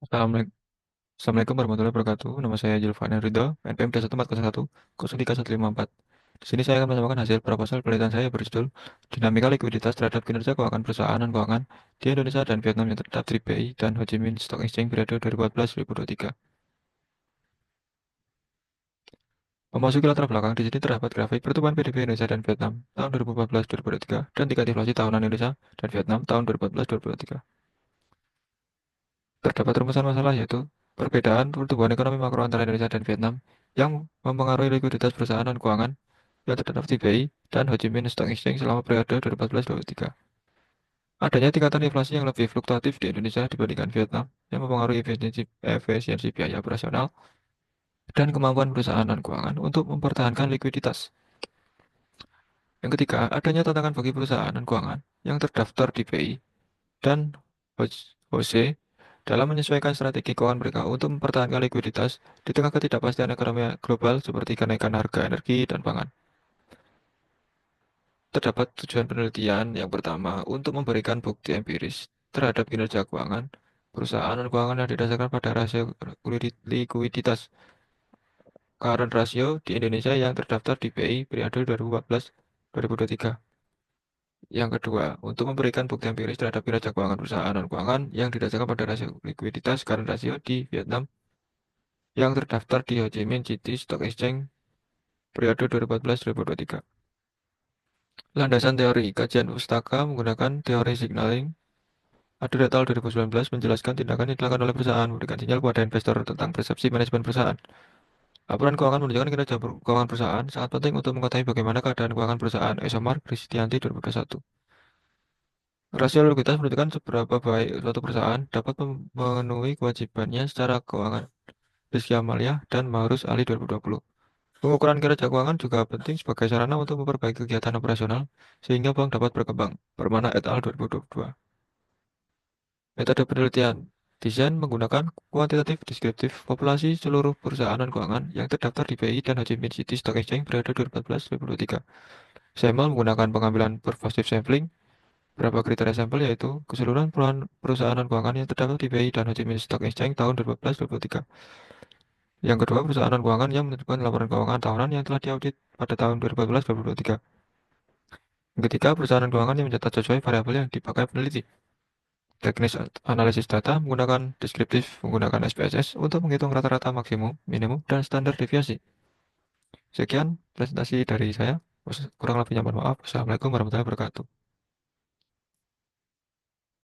Assalamualaikum Assalamualaikum warahmatullahi wabarakatuh. Nama saya Julfan Ridho, NPM 1401 03154. Di sini saya akan menyampaikan hasil proposal penelitian saya berjudul Dinamika Likuiditas terhadap Kinerja Keuangan Perusahaan dan Keuangan di Indonesia dan Vietnam yang terdaftar di BI dan Ho Chi Minh Stock Exchange periode 2014-2023. Memasuki latar belakang, di sini terdapat grafik pertumbuhan PDB Indonesia dan Vietnam tahun 2014-2023 dan tingkat inflasi tahunan Indonesia dan Vietnam tahun 2014-2023. Terdapat rumusan masalah yaitu perbedaan pertumbuhan ekonomi makro antara Indonesia dan Vietnam yang mempengaruhi likuiditas perusahaan dan keuangan yang terdaftar di BI dan Ho Chi Minh Stock Exchange selama periode 2014-2023. Adanya tingkatan inflasi yang lebih fluktuatif di Indonesia dibandingkan Vietnam yang mempengaruhi efisiensi biaya operasional dan kemampuan perusahaan dan keuangan untuk mempertahankan likuiditas. Yang ketiga, adanya tantangan bagi perusahaan dan keuangan yang terdaftar di BI dan HOSE dalam menyesuaikan strategi keuangan mereka untuk mempertahankan likuiditas di tengah ketidakpastian ekonomi global seperti kenaikan harga energi dan pangan. Terdapat tujuan penelitian yang pertama untuk memberikan bukti empiris terhadap kinerja keuangan perusahaan dan keuangan yang didasarkan pada rasio likuiditas current ratio di Indonesia yang terdaftar di BI periode 2014-2023. Yang kedua, untuk memberikan bukti empiris terhadap kinerja keuangan perusahaan dan keuangan yang didasarkan pada rasio likuiditas current ratio di Vietnam yang terdaftar di Ho Chi Minh City Stock Exchange periode 2014-2023. Landasan teori kajian pustaka menggunakan teori signaling Adu data tahun 2019 menjelaskan tindakan yang dilakukan oleh perusahaan memberikan sinyal kepada investor tentang persepsi manajemen perusahaan. Laporan keuangan menunjukkan kinerja keuangan perusahaan sangat penting untuk mengetahui bagaimana keadaan keuangan perusahaan. Esomar Kristianti 2021. Rasio likuiditas menunjukkan seberapa baik suatu perusahaan dapat memenuhi kewajibannya secara keuangan. Rizky Amalia dan Maurus Ali 2020. Pengukuran kinerja keuangan juga penting sebagai sarana untuk memperbaiki kegiatan operasional sehingga bank dapat berkembang. Permana et al. 2022. Metode penelitian desain menggunakan kuantitatif deskriptif populasi seluruh perusahaan dan keuangan yang terdaftar di BI dan Ho Chi Minh City Stock Exchange periode 2014-2023. Sampel menggunakan pengambilan pervasive sampling. Beberapa kriteria sampel yaitu keseluruhan perusahaan dan keuangan yang terdaftar di BI dan Ho Chi Minh Stock Exchange tahun 2014-2023. Yang kedua, perusahaan dan keuangan yang menunjukkan laporan keuangan tahunan yang telah diaudit pada tahun 2014-2023. Yang ketiga, perusahaan dan keuangan yang mencatat sesuai variabel yang dipakai peneliti. Teknis analisis data menggunakan deskriptif menggunakan SPSS untuk menghitung rata-rata maksimum, minimum, dan standar deviasi. Sekian presentasi dari saya. Kurang lebihnya mohon maaf. Wassalamualaikum warahmatullahi wabarakatuh.